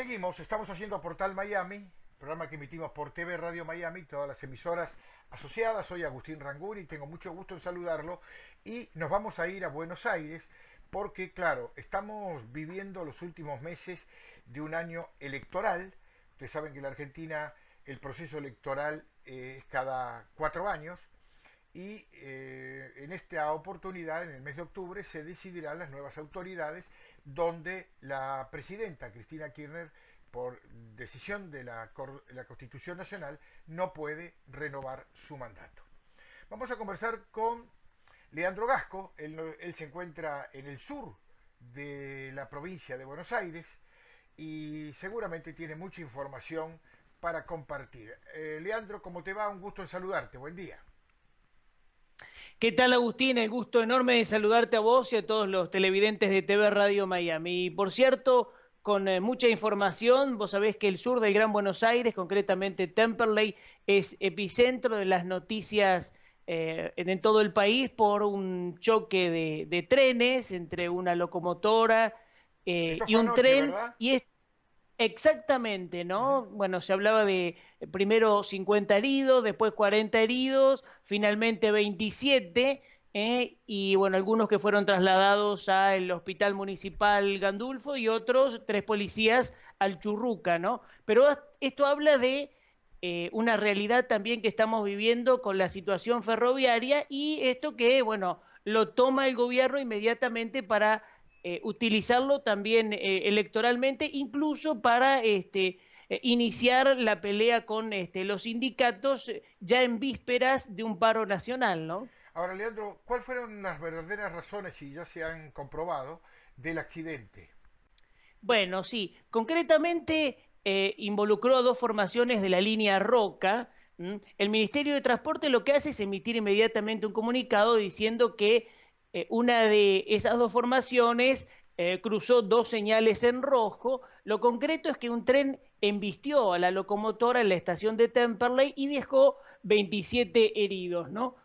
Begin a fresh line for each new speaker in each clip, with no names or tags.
Seguimos, estamos haciendo Portal Miami, programa que emitimos por TV Radio Miami, todas las emisoras asociadas. Soy Agustín Rangún y tengo mucho gusto en saludarlo. Y nos vamos a ir a Buenos Aires porque, claro, estamos viviendo los últimos meses de un año electoral. Ustedes saben que en la Argentina el proceso electoral es cada 4 años y en esta oportunidad, en el mes de octubre, se decidirán las nuevas autoridades donde la presidenta Cristina Kirchner, por decisión de la Constitución Nacional, no puede renovar su mandato. Vamos a conversar con Leandro Gasco. Él se encuentra en el sur de la provincia de Buenos Aires y seguramente tiene mucha información para compartir. Leandro, ¿cómo te va? Un gusto en saludarte. Buen día.
¿Qué tal, Agustín? El gusto enorme de saludarte a vos y a todos los televidentes de TV Radio Miami. Y por cierto, con mucha información, vos sabés que el sur del Gran Buenos Aires, concretamente Temperley, es epicentro de las noticias en todo el país por un choque de trenes entre una locomotora
Esto
y
fue
un
anoche,
tren,
¿verdad?
y exactamente,
Ujú.
¿no? Bueno, se hablaba de primero 50 heridos, después 40 heridos, finalmente 27, y bueno, algunos que fueron trasladados al Hospital Municipal Gandulfo y otros, 3 policías al Churruca, ¿no? Pero esto habla de una realidad también que estamos viviendo con la situación ferroviaria y esto que, bueno, lo toma el gobierno inmediatamente para utilizarlo también electoralmente, incluso para iniciar la pelea con los sindicatos ya en vísperas de un paro nacional, ¿no?
Ahora, Leandro, ¿cuáles fueron las verdaderas razones, si ya se han comprobado, del accidente?
Bueno, sí, concretamente involucró a 2 formaciones de la línea Roca. ¿M? El Ministerio de Transporte lo que hace es emitir inmediatamente un comunicado diciendo que una de esas 2 formaciones cruzó 2 señales en rojo. Lo concreto es que un tren embistió a la locomotora en la estación de Temperley y dejó 27 heridos, ¿no?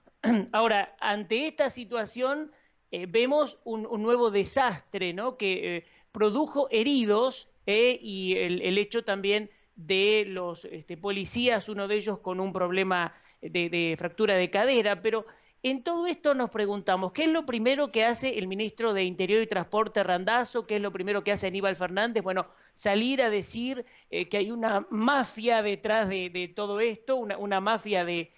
Ahora, ante esta situación, vemos un nuevo desastre, ¿no? Que produjo heridos y el hecho también de los policías, uno de ellos con un problema de fractura de cadera, pero en todo esto nos preguntamos, ¿qué es lo primero que hace el ministro de Interior y Transporte Randazzo? ¿Qué es lo primero que hace Aníbal Fernández? Bueno, salir a decir que hay una mafia detrás de todo esto, una mafia de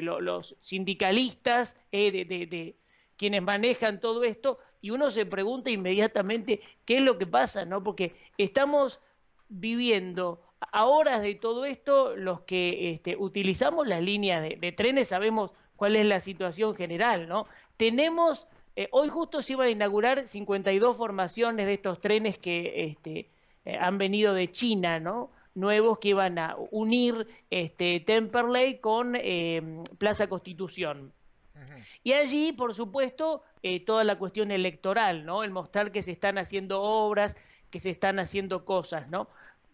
los sindicalistas, de quienes manejan todo esto, y uno se pregunta inmediatamente qué es lo que pasa, ¿no? Porque estamos viviendo a horas de todo esto, los que utilizamos las líneas de trenes sabemos cuál es la situación general, ¿no? Tenemos, hoy justo se iban a inaugurar 52 formaciones de estos trenes que han venido de China, ¿no? Nuevos que iban a unir Temperley con Plaza Constitución.
Ujú.
Y allí, por supuesto, toda la cuestión electoral, ¿no? El mostrar que se están haciendo obras, que se están haciendo cosas, ¿no?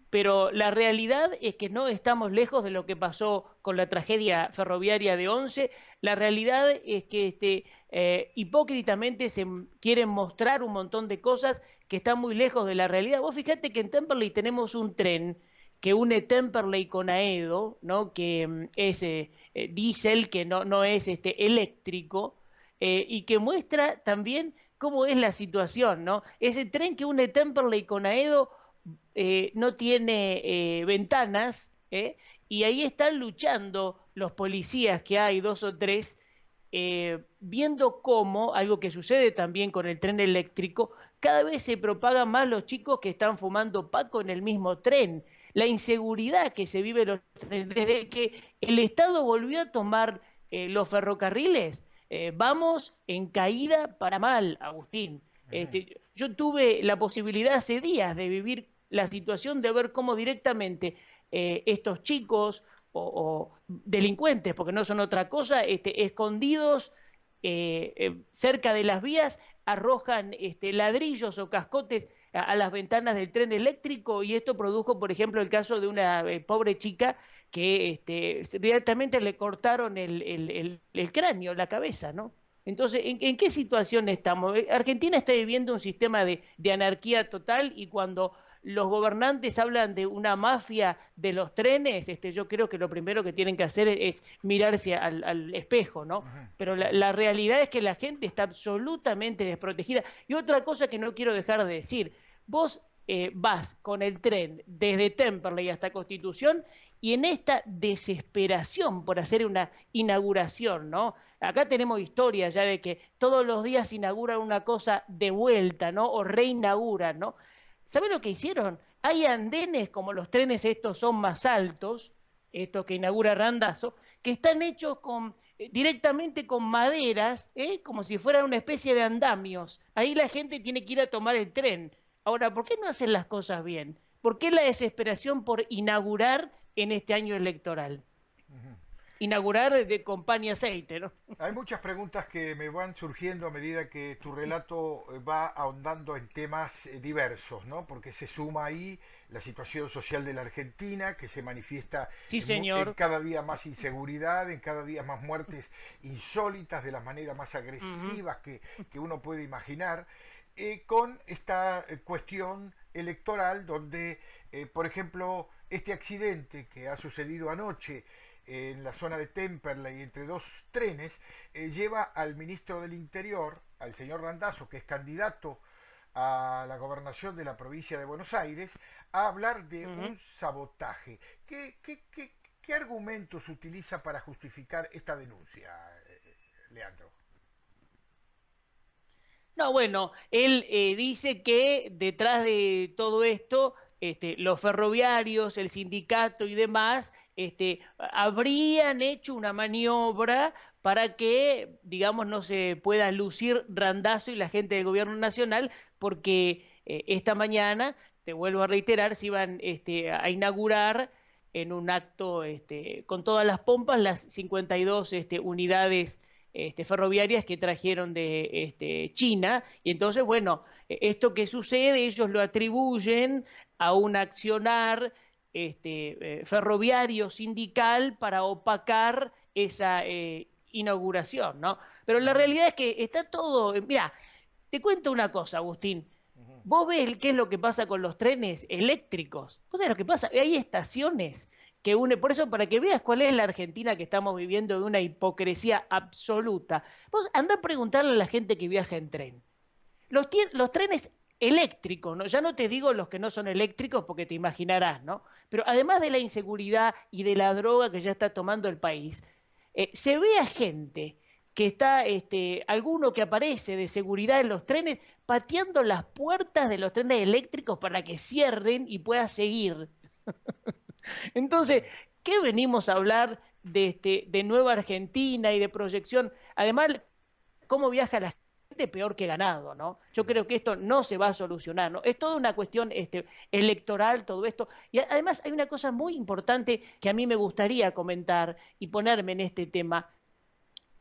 Pero la realidad es que no estamos lejos de lo que pasó con la tragedia ferroviaria de Once. La realidad es que hipócritamente quieren mostrar un montón de cosas que están muy lejos de la realidad. Vos fíjate que en Temperley tenemos un tren que une Temperley con Aedo, ¿no? Que es diésel, que no es eléctrico, y que muestra también cómo es la situación, ¿no? Ese tren que une Temperley con Aedo no tiene ventanas, y ahí están luchando los policías, que hay 2 o 3, viendo cómo, algo que sucede también con el tren eléctrico, cada vez se propagan más los chicos que están fumando paco en el mismo tren. La inseguridad que se vive en los trenes, desde que el Estado volvió a tomar los ferrocarriles, vamos en caída para mal, Agustín.
Ujú.
Yo tuve la posibilidad hace días de vivir la situación de ver cómo directamente estos chicos o delincuentes, porque no son otra cosa, escondidos cerca de las vías, arrojan ladrillos o cascotes a las ventanas del tren eléctrico, y esto produjo, por ejemplo, el caso de una pobre chica que directamente le cortaron el cráneo, la cabeza, ¿no? Entonces, ¿en qué situación estamos? Argentina está viviendo un sistema de anarquía total, y cuando los gobernantes hablan de una mafia de los trenes, yo creo que lo primero que tienen que hacer es mirarse al espejo, ¿no?
Ujú,
Pero
ujú.
la realidad es que la gente está absolutamente desprotegida. Y otra cosa que no quiero dejar de decir, vos vas con el tren desde Temperley hasta Constitución y en esta desesperación por hacer una inauguración, ¿no? Acá tenemos historia ya de que todos los días inauguran una cosa de vuelta, ¿no? O reinauguran, ¿no? ¿Sabe lo que hicieron? Hay andenes como los trenes estos son más altos, estos que inaugura Randazzo, que están hechos con directamente con maderas, como si fueran una especie de andamios. Ahí la gente tiene que ir a tomar el tren. Ahora, ¿por qué no hacen las cosas bien? ¿Por qué la desesperación por inaugurar en este año electoral?
Ujú.
Inaugurar de compañía aceite, ¿no?
Hay muchas preguntas que me van surgiendo a medida que tu relato va ahondando en temas diversos, ¿no? Porque se suma ahí la situación social de la Argentina, que se manifiesta
Sí,
en
señor.
cada día más inseguridad, en cada día más muertes insólitas, de las maneras más
Ujú.
agresivas que uno puede imaginar, con esta cuestión electoral donde, por ejemplo, este accidente que ha sucedido anoche en la zona de Temperley entre dos trenes, lleva al ministro del Interior, al señor Randazzo, que es candidato a la gobernación de la provincia de Buenos Aires, a hablar de
Ujú.
un sabotaje. ¿Qué argumentos utiliza para justificar esta denuncia, Leandro?
No, bueno, él dice que detrás de todo esto, los ferroviarios, el sindicato y demás, habrían hecho una maniobra para que, digamos, no se pueda lucir Randazzo y la gente del gobierno nacional, porque esta mañana, te vuelvo a reiterar, se iban a inaugurar en un acto con todas las pompas las 52 unidades ferroviarias que trajeron de China. Y entonces, bueno, esto que sucede, ellos lo atribuyen a un accionar ferroviario sindical para opacar esa inauguración, ¿no? Pero la
Ujú,
realidad es que está todo, mira, te cuento una cosa, Agustín.
ujú.
¿Vos ves qué es lo que pasa con los trenes eléctricos? ¿Vos sabés lo que pasa? Hay estaciones que une, por eso para que veas cuál es la Argentina que estamos viviendo de una hipocresía absoluta. Vos andá a preguntarle a la gente que viaja en tren. Los trenes eléctricos, ¿no? Ya no te digo los que no son eléctricos porque te imaginarás, ¿no? Pero además de la inseguridad y de la droga que ya está tomando el país, se ve a gente que está, alguno que aparece de seguridad en los trenes, pateando las puertas de los trenes eléctricos para que cierren y pueda seguir. Entonces, ¿qué venimos a hablar de Nueva Argentina y de proyección? Además, cómo viaja la gente peor que ganado, ¿no? Yo creo que esto no se va a solucionar, ¿no? Es toda una cuestión electoral, todo esto. Y además hay una cosa muy importante que a mí me gustaría comentar y ponerme en este tema.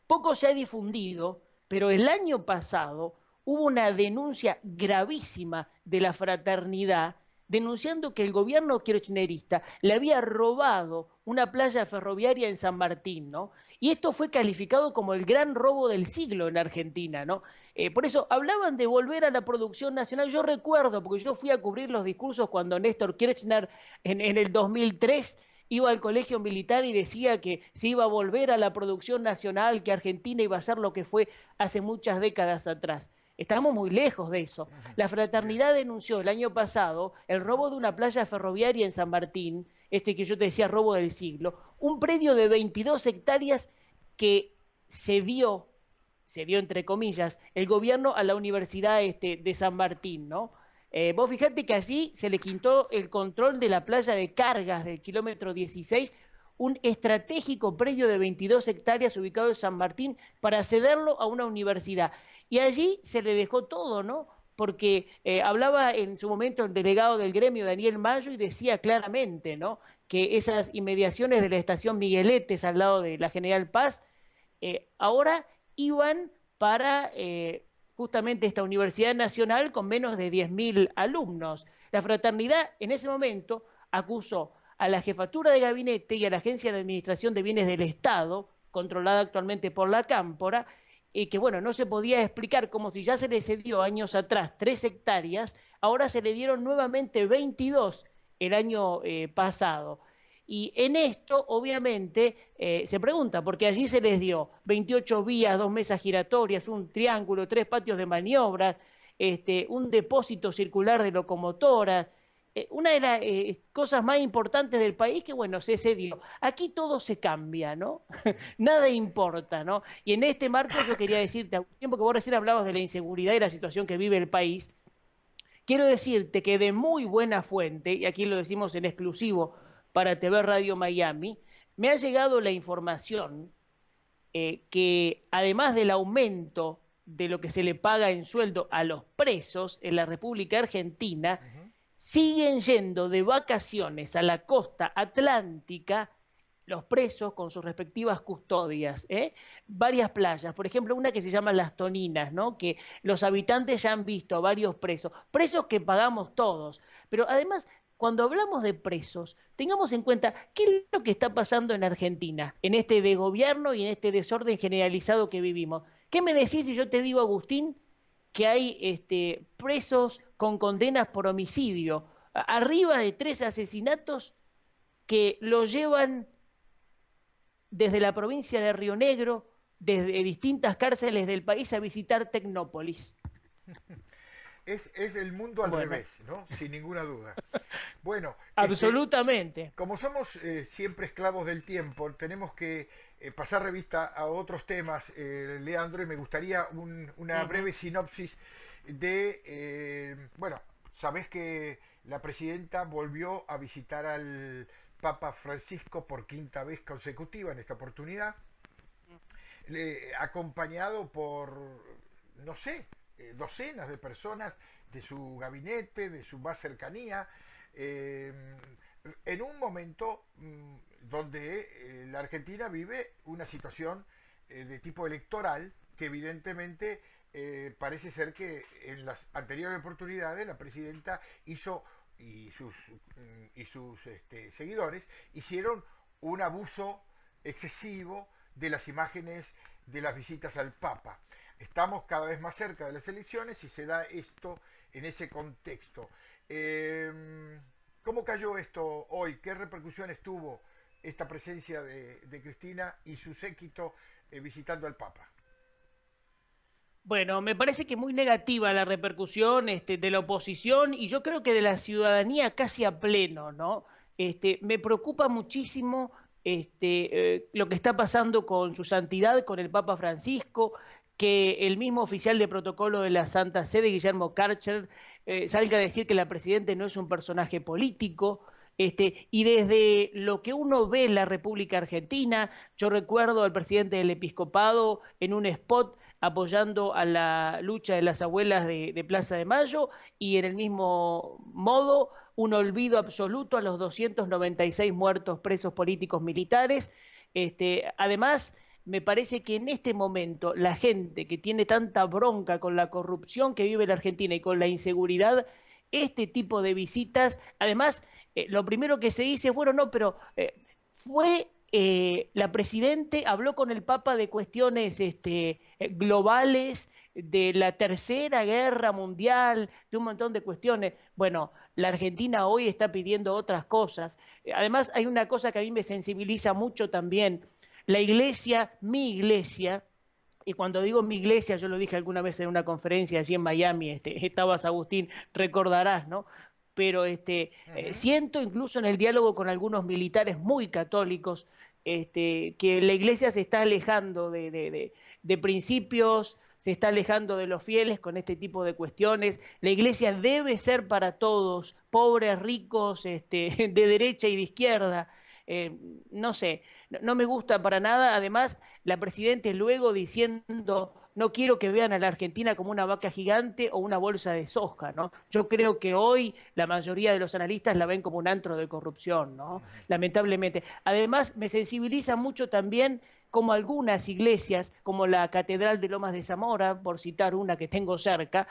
Poco se ha difundido, pero el año pasado hubo una denuncia gravísima de la fraternidad denunciando que el gobierno kirchnerista le había robado una playa ferroviaria en San Martín, ¿no? Y esto fue calificado como el gran robo del siglo en Argentina, ¿no? Por eso hablaban de volver a la producción nacional. Yo recuerdo, porque yo fui a cubrir los discursos cuando Néstor Kirchner en el 2003 iba al colegio militar y decía que se iba a volver a la producción nacional, que Argentina iba a ser lo que fue hace muchas décadas atrás. Estamos muy lejos de eso.
Ujú.
La
Bien.
fraternidad denunció el año pasado el
Ujú.
robo de una playa ferroviaria en San Martín, este que yo te decía, robo del siglo, un predio de 22 hectáreas que se dio entre comillas, el gobierno a la Universidad de San Martín, ¿no? Vos fijate que allí se le quitó el control de la playa de cargas del kilómetro 16, un estratégico predio de 22 hectáreas ubicado en San Martín para cederlo a una universidad. Y allí se le dejó todo, ¿no? Porque hablaba en su momento el delegado del gremio, Daniel Mayo, y decía claramente, ¿no? Que esas inmediaciones de la estación Migueletes al lado de la General Paz, ahora iban para justamente esta Universidad Nacional con menos de 10.000 alumnos. La fraternidad en ese momento acusó a la jefatura de gabinete y a la Agencia de Administración de Bienes del Estado, controlada actualmente por la Cámpora, y que bueno, no se podía explicar, como si ya se le cedió años atrás 3 hectáreas, ahora se le dieron nuevamente 22 el año pasado. Y en esto, obviamente, se pregunta, porque allí se les dio 28 vías, 2 mesas giratorias, un triángulo, 3 patios de maniobras, un depósito circular de locomotoras, una de las cosas más importantes del país que, bueno, se cedió. Aquí todo se cambia, ¿no? Nada importa, ¿no? Y en este marco yo quería decirte, a tiempo que vos recién hablabas de la inseguridad y la situación que vive el país, quiero decirte que de muy buena fuente, y aquí lo decimos en exclusivo para TV Radio Miami, me ha llegado la información que además del aumento de lo que se le paga en sueldo a los presos en la República Argentina,
Ujú.
siguen yendo de vacaciones a la costa atlántica los presos con sus respectivas custodias, ¿eh? Varias playas, por ejemplo, una que se llama Las Toninas, ¿no? Que los habitantes ya han visto a varios presos, presos que pagamos todos, pero además, cuando hablamos de presos, tengamos en cuenta qué es lo que está pasando en Argentina, en este de gobierno y en este desorden generalizado que vivimos. ¿Qué me decís si yo te digo, Agustín, que hay presos con condenas por homicidio, arriba de 3 asesinatos que lo llevan desde la provincia de Río Negro, desde distintas cárceles del país a visitar Tecnópolis?
Es el mundo al
Bueno,
revés, ¿no? Sin ninguna duda. Bueno,
absolutamente.
como somos siempre esclavos del tiempo, tenemos que pasar revista a otros temas, Leandro, y me gustaría una
Ujú.
breve sinopsis de, bueno, sabés que la presidenta volvió a visitar al Papa Francisco por quinta vez consecutiva en esta oportunidad, acompañado por, no sé, docenas de personas de su gabinete, de su más cercanía, eh, en un momento donde la Argentina vive una situación de tipo electoral que evidentemente parece ser que en las anteriores oportunidades la presidenta hizo y sus seguidores hicieron un abuso excesivo de las imágenes de las visitas al Papa. Estamos cada vez más cerca de las elecciones y se da esto en ese contexto. ¿Cómo cayó esto hoy? ¿Qué repercusiones tuvo esta presencia de Cristina y su séquito visitando al Papa?
Bueno, me parece que muy negativa la repercusión de la oposición y yo creo que de la ciudadanía casi a pleno, ¿no? Me preocupa muchísimo lo que está pasando con su santidad, con el Papa Francisco, que el mismo oficial de protocolo de la Santa Sede, Guillermo Karcher, salga a decir que la presidenta no es un personaje político. Y desde lo que uno ve en la República Argentina, yo recuerdo al presidente del episcopado en un spot apoyando a la lucha de las abuelas de Plaza de Mayo y en el mismo modo un olvido absoluto a los 296 muertos presos políticos militares. Además, me parece que en este momento la gente que tiene tanta bronca con la corrupción que vive la Argentina y con la inseguridad, este tipo de visitas, además, lo primero que se dice es, bueno, no, pero fue la presidente, habló con el Papa de cuestiones globales, de la Tercera Guerra Mundial, de un montón de cuestiones. Bueno, la Argentina hoy está pidiendo otras cosas. Además, hay una cosa que a mí me sensibiliza mucho también. La iglesia, mi iglesia, y cuando digo mi iglesia, yo lo dije alguna vez en una conferencia allí en Miami, estabas Agustín, recordarás, ¿no? Pero
Ujú.
siento incluso en el diálogo con algunos militares muy católicos, que la iglesia se está alejando de principios, se está alejando de los fieles con este tipo de cuestiones. La iglesia debe ser para todos, pobres, ricos, de derecha y de izquierda. Eh, no sé, no me gusta para nada. Además, la presidenta luego diciendo, no quiero que vean a la Argentina como una vaca gigante o una bolsa de soja, ¿no? Yo creo que hoy la mayoría de los analistas la ven como un antro de corrupción, ¿no? Lamentablemente. Además, me sensibiliza mucho también como algunas iglesias, como la Catedral de Lomas de Zamora, por citar una que tengo cerca,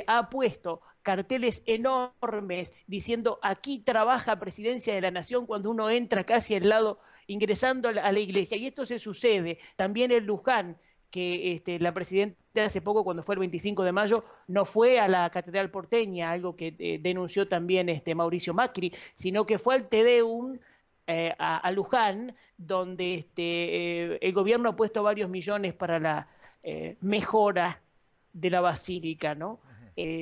ha puesto carteles enormes diciendo aquí trabaja Presidencia de la Nación cuando uno entra casi al lado ingresando a la iglesia. Y esto se sucede también en Luján, que la presidenta hace poco, cuando fue el 25 de mayo, no fue a la Catedral porteña, algo que denunció también Mauricio Macri, sino que fue al Te Deum a Luján, donde el gobierno ha puesto varios millones para la mejora de la basílica, ¿no?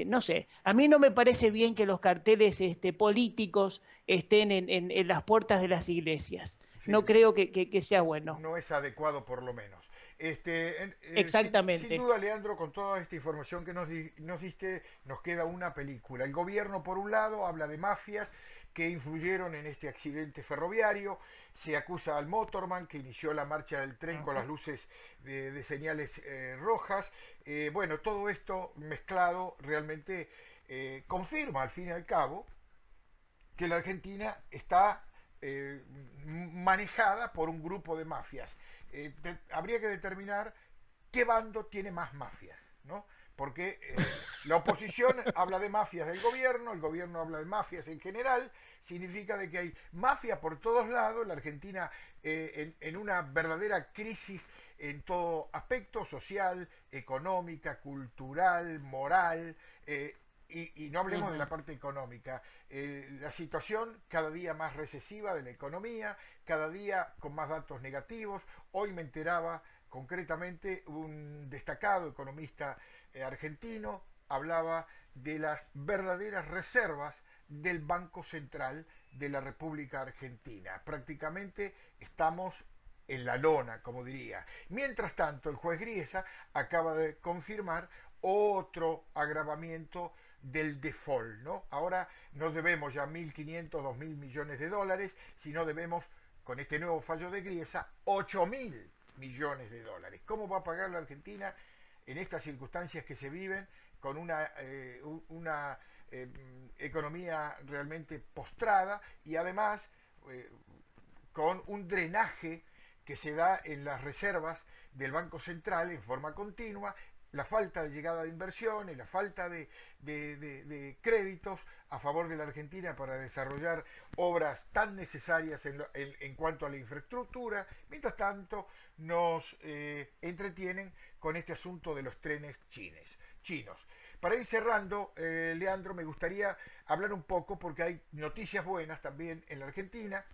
No sé, a mí no me parece bien que los carteles políticos estén en las puertas de las iglesias. No
Sí,
creo que sea bueno.
no es adecuado por lo menos. Sin
Exactamente.
duda, Leandro, con toda esta información que nos diste, nos queda una película. El gobierno, por un lado, habla de mafias que influyeron en este accidente ferroviario, se acusa al motorman que inició la marcha del tren con las
Ujú.
luces de señales rojas. Bueno, todo esto mezclado realmente confirma al fin y al cabo que la Argentina está manejada por un grupo de mafias. Habría que determinar qué bando tiene más mafias, ¿no? Porque la oposición habla de mafias del gobierno, el gobierno habla de mafias en general, significa de que hay mafia por todos lados, la Argentina en una verdadera crisis en todo aspecto, social, económica, cultural, moral, y no hablemos de la
Ujú.
parte económica, la situación cada día más recesiva de la economía, cada día con más datos negativos. Hoy me enteraba concretamente un destacado economista argentino, hablaba de las verdaderas reservas del Banco Central de la República Argentina. Prácticamente estamos en la lona, como diría. Mientras tanto, el juez Griesa acaba de confirmar otro agravamiento del default, ¿no? Ahora no debemos ya 1.500, 2.000 millones de dólares, sino debemos, con este nuevo fallo de Griesa, 8.000 millones de dólares. ¿Cómo va a pagar la Argentina en estas circunstancias que se viven con una economía realmente postrada y además eh, con un drenaje que se da en las reservas del Banco Central en forma continua, la falta de llegada de inversiones, la falta de créditos a favor de la Argentina para desarrollar obras tan necesarias en cuanto a la infraestructura. Mientras tanto, nos entretienen con este asunto de los trenes chinos. Para ir cerrando, Leandro, me gustaría hablar un poco, porque hay noticias buenas también en la Argentina,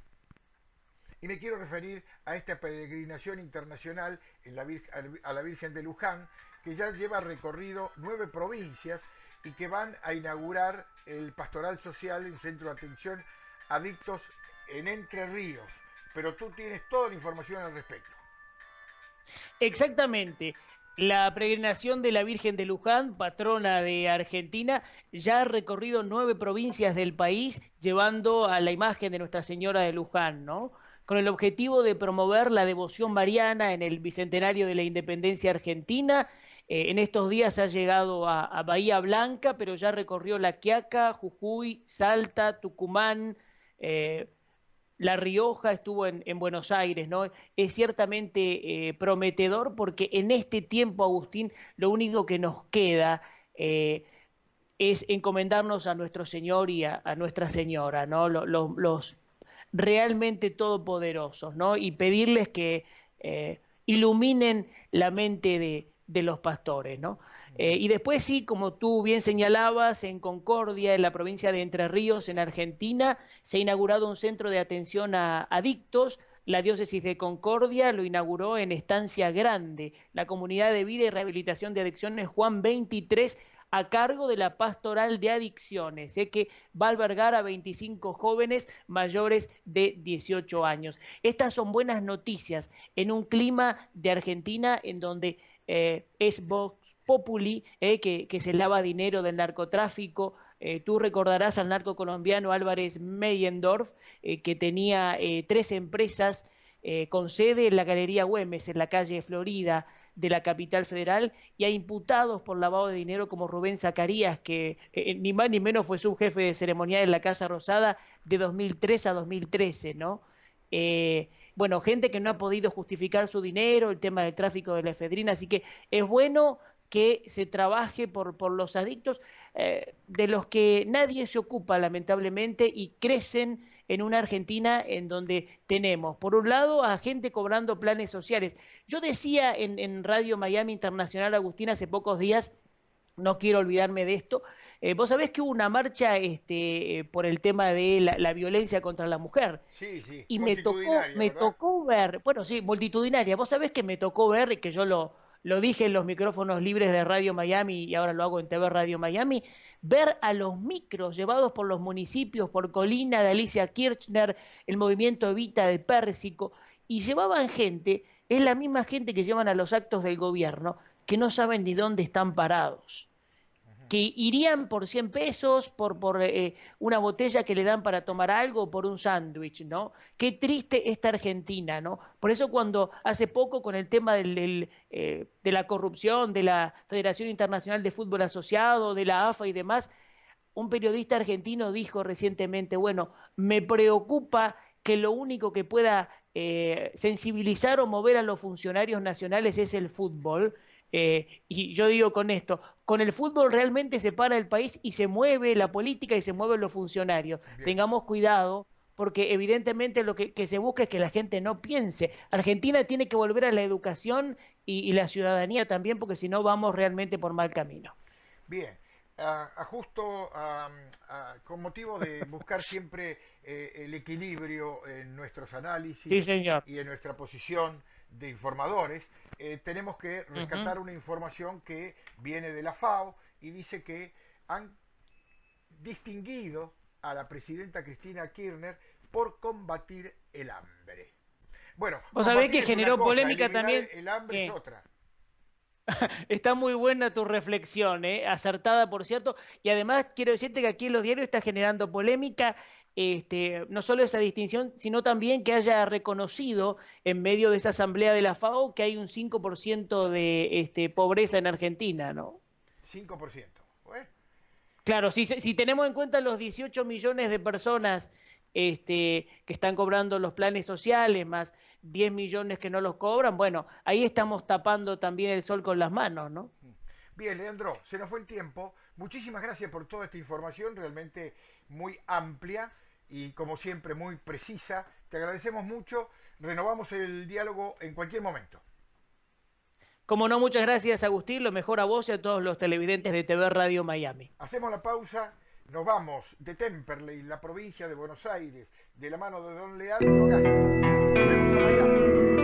y me quiero referir a esta peregrinación internacional a la Virgen de Luján, que ya lleva recorrido 9 provincias y que van a inaugurar el Pastoral Social, un centro de atención a adictos en Entre Ríos. Pero tú tienes toda la información al respecto.
Exactamente. La peregrinación de la Virgen de Luján, patrona de Argentina, ya ha recorrido 9 provincias del país, llevando a la imagen de Nuestra Señora de Luján, ¿no? Con el objetivo de promover la devoción mariana en el bicentenario de la independencia argentina. En estos días ha llegado a Bahía Blanca, pero ya recorrió La Quiaca, Jujuy, Salta, Tucumán, eh, La Rioja, estuvo en Buenos Aires, ¿no? Es ciertamente prometedor, porque en este tiempo, Agustín, lo único que nos queda es encomendarnos a nuestro Señor y a Nuestra Señora, ¿no? Los realmente todopoderosos, ¿no? Y pedirles que iluminen la mente de los pastores, ¿no? Y después sí, como tú bien señalabas, en Concordia, en la provincia de Entre Ríos, en Argentina, se ha inaugurado un centro de atención a adictos. La diócesis de Concordia lo inauguró en Estancia Grande, la comunidad de vida y rehabilitación de adicciones Juan 23, a cargo de la Pastoral de Adicciones, que va a albergar a 25 jóvenes mayores de 18 años. Estas son buenas noticias en un clima de Argentina en donde es Vox Populi, que se lava dinero del narcotráfico. Tú recordarás al narco colombiano Álvarez Meyendorf, que tenía 3 empresas con sede en la Galería Güemes, en la calle Florida de la capital federal, y a imputados por lavado de dinero como Rubén Zacarías, que ni más ni menos fue subjefe de ceremonial en la Casa Rosada de 2003 a 2013, ¿no? Bueno, gente que no ha podido justificar su dinero, el tema del tráfico de la efedrina, así que es bueno que se trabaje por los adictos, de los que nadie se ocupa, lamentablemente, y crecen en una Argentina en donde tenemos, por un lado, a gente cobrando planes sociales. Yo decía en Radio Miami Internacional, Agustín, hace pocos días, no quiero olvidarme de esto. Vos sabés que hubo una marcha por el tema de la violencia contra la mujer.
Sí, sí,
Y
multitudinaria,
me
¿verdad?
tocó ver, bueno, sí, multitudinaria. Vos sabés que me tocó ver, y que yo lo dije en los micrófonos libres de Radio Miami y ahora lo hago en TV Radio Miami, ver a los micros llevados por los municipios, por Colina de Alicia Kirchner, el movimiento Evita de Pérsico, y llevaban gente, es la misma gente que llevan a los actos del gobierno, que no saben ni dónde están parados, que irían por 100 pesos, por una botella que le dan para tomar algo, por un sándwich, ¿no? Qué triste esta Argentina, ¿no? Por eso cuando hace poco con el tema de la corrupción, de la Federación Internacional de Fútbol Asociado, de la AFA y demás, un periodista argentino dijo recientemente, bueno, me preocupa que lo único que pueda sensibilizar o mover a los funcionarios nacionales es el fútbol. Y yo digo con esto, con el fútbol realmente se para el país y se mueve la política y se mueven los funcionarios.
Bien.
Tengamos cuidado porque evidentemente lo que se busca es que la gente no piense. Argentina tiene que volver a la educación y la ciudadanía también, porque si no vamos realmente por mal camino.
Bien, justo con motivo de buscar siempre el equilibrio en nuestros análisis
Sí, señor.
y en nuestra posición de informadores, tenemos que
Ujú.
rescatar una información que viene de la FAO y dice que han distinguido a la presidenta Cristina Kirchner por combatir el hambre. Bueno,
Vos sabés
combatir
que
es una
generó
cosa,
polémica
eliminar
también.
el hambre es
Sí.
otra.
Está muy buena tu reflexión, ¿eh? Acertada, por cierto. Y además quiero decirte que aquí en los diarios está generando polémica, no solo esa distinción, sino también que haya reconocido en medio de esa asamblea de la FAO que hay un 5% de pobreza en Argentina, ¿no?
5%. Bueno,
Claro, si tenemos en cuenta los 18 millones de personas que están cobrando los planes sociales, más 10 millones que no los cobran, bueno, ahí estamos tapando también el sol con las manos, ¿no?
bien, Leandro, se nos fue el tiempo. Muchísimas gracias por toda esta información, realmente muy amplia y como siempre muy precisa. Te agradecemos mucho. Renovamos el diálogo en cualquier momento.
Como no, muchas gracias, Agustín. Lo mejor a vos y a todos los televidentes de TV Radio Miami.
Hacemos la pausa. Nos vamos de Temperley, la provincia de Buenos Aires, de la mano de don Leandro Gasco. Nos vemos a Miami.